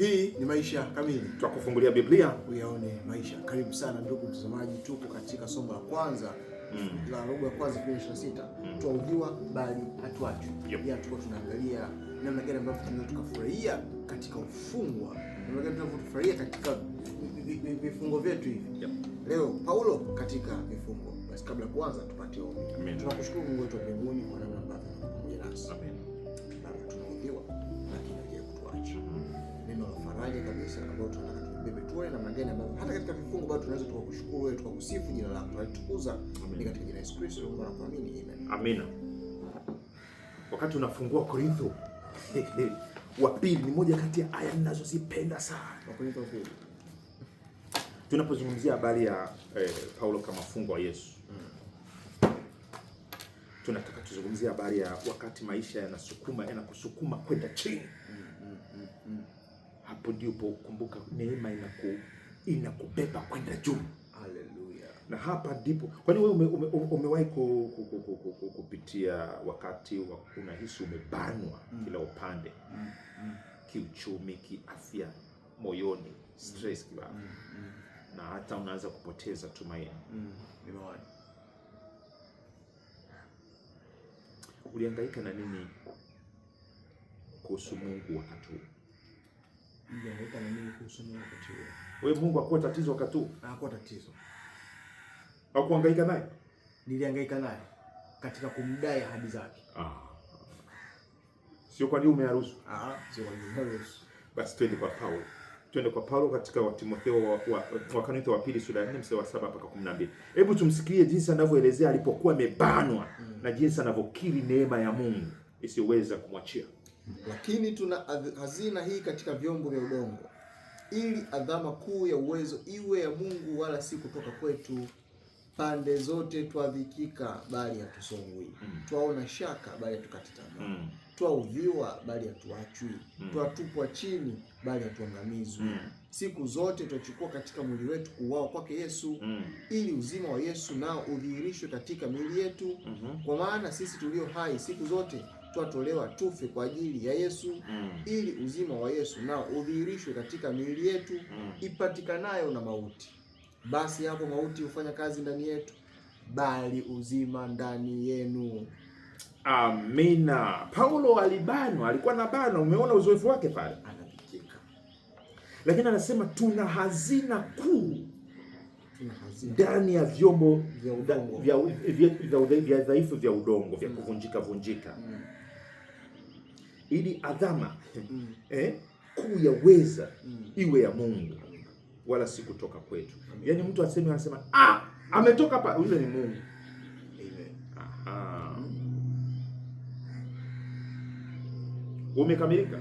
Hii ni Maisha Kamili, tutakufungulia Biblia uyaone maisha. Karibu sana ndugu mtazamaji, tuko katika somo la kwanza la robo ya kwanza 2026. Tuaujiwa bali hatuachwi. Ya tuko tunaangalia namna gani ambavyo tunaweza tukafurahia katika ufungwa, namna gani tunafurahia katika vifungo vyetu hivi. Leo Paulo katika vifungo. Basi kabla ya kuanza tupate ombi. Tunakushukuru Mungu wetu wa mbinguni kwa namna ambavyo unakuja nasi. Amen. Baba, tunaudhiwa lakini hujai kutuacha. Neno la faraja kabisa ambalo tunataka tubebe tuone namna gani ambavyo hata katika vifungo bado tunaweza tukakushukuru wewe, tukakusifu jina lako, tunatukuza. Ni katika jina la Yesu Kristo tunaomba na kuamini. Amen. Amina. Wakati unafungua Korintho wa pili ni moja kati ya aya ninazozipenda sana. Korintho wa pili. Tunapozungumzia habari ya Paulo kama mfungwa wa Yesu. Tunataka tuzungumzie habari ya wakati maisha yanakusukuma kwenda chini. Hapo ndipo kumbuka neema inakubeba kwenda juu. Haleluya. Na hapa ndipo, kwani wewe umewahi kupitia wakati unahisi umebanwa kila upande, kiuchumi, kiafya, moyoni, stress kibao, na hata unaanza kupoteza tumaini? Nimewahi. Ulihangaika na nini kuhusu Mungu wakati huo? Ulihangaika na nini kuhusu Mungu wakati huo? Wewe Mungu hakuwa tatizo wakati huo? Hakuwa tatizo. Au kuhangaika naye? Nilihangaika naye katika kumdai ahadi zake. Sio kwa nini umeharusu? Sio kwa nini umeharusu. Basi twende kwa Paulo katika Timotheo wa Korintho wa pili sura ya 4 mstari wa 7 mpaka 12. Hebu tumsikie jinsi anavyoelezea alipokuwa amebanwa na jinsi anavyokiri neema ya Mungu isiyoweza kumwachia. Lakini tuna hazina hii katika vyombo vya udongo, ili adhama kuu ya uwezo iwe ya Mungu, wala si kutoka kwetu. Pande zote twadhikika, bali hatusongwi. Twaona shaka, bali hatukati tamaa. Twaudhiwa, bali hatuachwi. Twatupwa chini, bali hatuangamizwi. Siku zote twachukua katika mwili wetu kuuawa kwake Yesu, ili uzima wa Yesu nao udhihirishwe katika miili yetu. Kwa maana sisi tulio hai siku zote twatolewa tufe kwa ajili ya Yesu, ili uzima wa Yesu nao udhihirishwe katika miili yetu, ipatikanayo na mauti. Basi hapo mauti hufanya kazi ndani yetu, bali uzima ndani yenu. Amina. Paulo alibanwa, alikuwa na bana. Umeona uzoefu wake pale, anapikika. Lakini anasema tuna hazina kuu ndani ya vyombo vya dhaifu vya udongo, vya kuvunjika, ili adhama kuu ya weza iwe ya Mungu, wala si kutoka kwetu. Yaani mtu anasema ametoka hapa, yule ni Mungu. Umekamilika?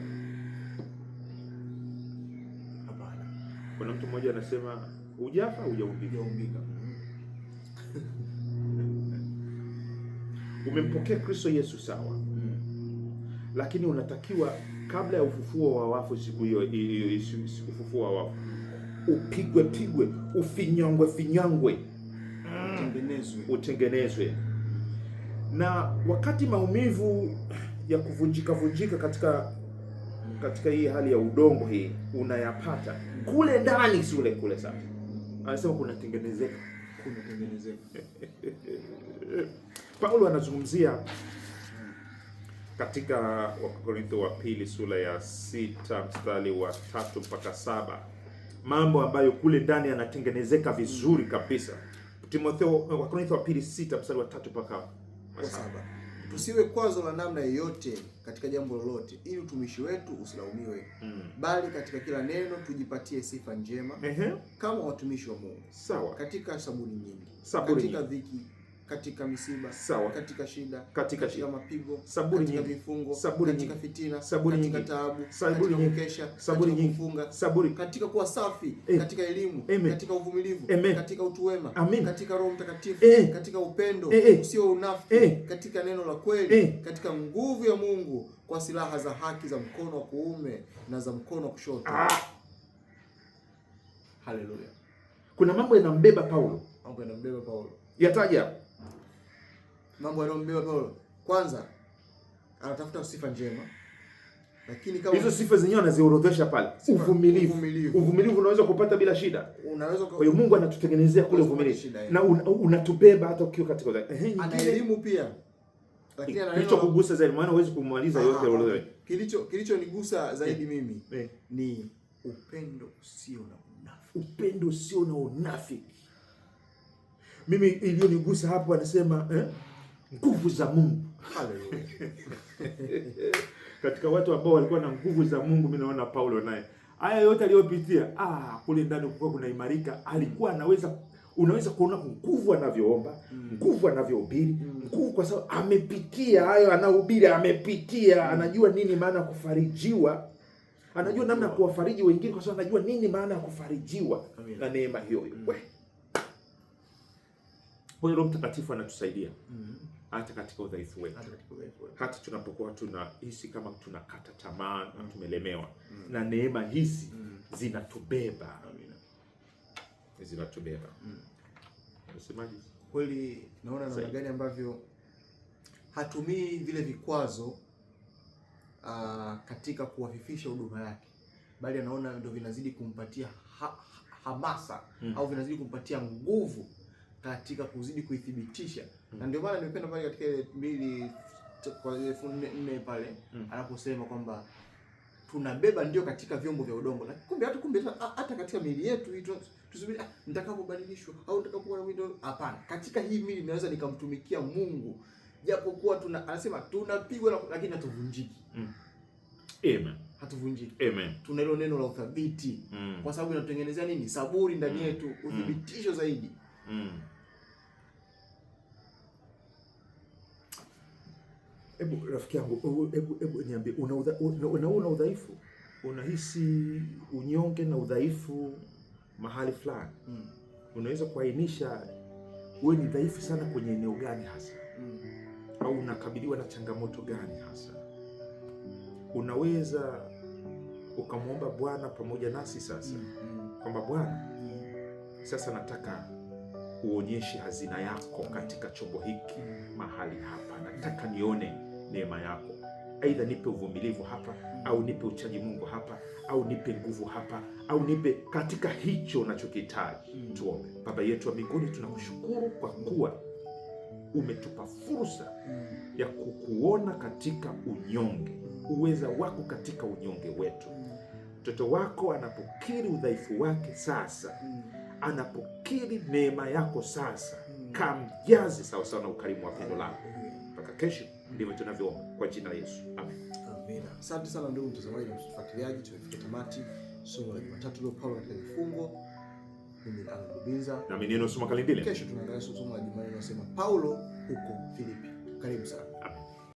Hapana. Kuna mtu mmoja anasema hujafa, hujaumbika. Umempokea Kristo Yesu, sawa. Lakini unatakiwa kabla ya ufufuo wa wafu, siku hiyo ufufuo wa wafu, upigwe, ufinyangwe, utengenezwe. Na wakati maumivu ya kuvunjika katika hii hali ya udongo hii unayapata kule ndani, kule sasa anasema kunatengenezeka. Paulo anazungumzia katika Wakorintho wa pili sura ya 6 mstari wa 3 mpaka 7 mambo ambayo kule ndani yanatengenezeka vizuri kabisa. Wakorintho wa pili 6 mstari wa 3 mpaka 7. Tusiwe kwazo la namna yoyote katika jambo lolote, ili utumishi wetu usilaumiwe, bali katika kila neno tujipatie sifa njema, kama watumishi wa Mungu. Sawa. Katika saburi nyingi, katika dhiki, katika misiba, sawa, katika shida, katika mapigo, saburi katika nyingi, vifungo, saburi katika nyingi, fitina, saburi katika nyingi, taabu, saburi katika nyingi, kukesha, saburi katika nyingi, kufunga, saburi, katika kuwa safi, katika elimu, katika uvumilivu, katika utu wema, katika Roho Mtakatifu, katika upendo usio unafiki, katika neno la kweli, katika nguvu ya Mungu, kwa silaha za haki za mkono wa kuume na za mkono wa kushoto. Haleluya. Kuna mambo yanambeba Paulo. Yataja mambo yanambeba Paulo. Kwanza anatafuta sifa njema. Lakini kama hizo sifa zenyewe anaziorodhesha pale. Uvumilivu unaweza kupata bila shida. Kwa hiyo Mungu anatutengenezea kule uvumilivu. Na unatubeba hata ukiwa katika ana elimu pia. Lakini kilichokugusa zaidi, maana huwezi kumaliza yote wewe. Kilichonigusa zaidi mimi ni upendo usio na unafiki. Upendo usio na unafiki. Mimi iliyonigusa hapo anasema nguvu za Mungu. Haleluya. Katika watu ambao walikuwa na nguvu za Mungu, mimi naona Paulo naye. Haya yote aliyopitia, kule ndani kulikuwa kunaimarika, alikuwa unaweza kuona nguvu anavyoomba, nguvu anavyohubiri, nguvu kwa sababu amepitia hayo anahubiri, amepitia, anajua nini maana ya kufarijiwa. Anajua namna ya kuwafariji wengine kwa sababu anajua nini maana ya kufarijiwa na neema hiyo. Kwa hiyo Roho Mtakatifu anatusaidia hata katika udhaifu wetu. Hata tunapokuwa tunahisi kama tunakata tamaa na tumelemewa, na neema hizi zinatubeba. Zinatubeba. Unasemaje? Kweli naona namna gani ambavyo hatumii vile vikwazo katika kuwafifisha huduma yake, bali anaona ndio vinazidi kumpatia hamasa au vinazidi kumpatia nguvu katika kuzidi kuithibitisha. Na ndio maana nimependa pale katika 2:4 pale anaposema kwamba tunabeba ndio katika vyombo vya udongo, lakini kumbe hata katika miili yetu hii tusubiri nitakapobadilishwa au nitakapokuwa na mwili. Hapana, katika hii miili naweza nikamtumikia Mungu japokuwa anasema tunapigwa lakini hatuvunjiki. Amen. Hatuvunjiki. Amen. Tuna hilo neno la uthabiti kwa sababu inatutengenezea nini? Saburi ndani yetu, uthibitisho zaidi. Hebu rafiki yangu, hebu niambie, una udhaifu? Unahisi unyonge na udhaifu mahali fulani? Unaweza kuainisha wewe ni dhaifu sana kwenye eneo gani hasa? Au unakabiliwa na changamoto gani hasa? Unaweza ukamwomba Bwana pamoja nasi sasa kwamba Bwana, sasa nataka uonyeshe hazina yako katika chombo hiki mahali hapa. Nataka nione neema yako. Aidha nipe uvumilivu hapa, au nipe uchaji Mungu hapa, au nipe nguvu hapa, au nipe katika hicho unachokihitaji. Tuombe. Baba yetu wa mbinguni, tunakushukuru kwa kuwa umetupa fursa ya kukuona katika unyonge, uweza wako katika unyonge wetu. Mtoto wako anapokiri udhaifu wake sasa, anapokiri neema yako sasa, kamjaze sawa sawa na ukarimu wa pendo lako. Mpaka kesho ndivyo tunavyoomba kwa jina la Yesu. Amen. Amina. Asante sana ndugu mtazamaji na mfuatiliaji, tumefika tamati somo la Jumatatu leo Paulo katika vifungo. Mimi ni Alan Rubinza na mimi ni Neno Soma Kalindile. Kesho tunaangalia somo la Jumanne linalosema Paulo huko Filipi. Karibu sana.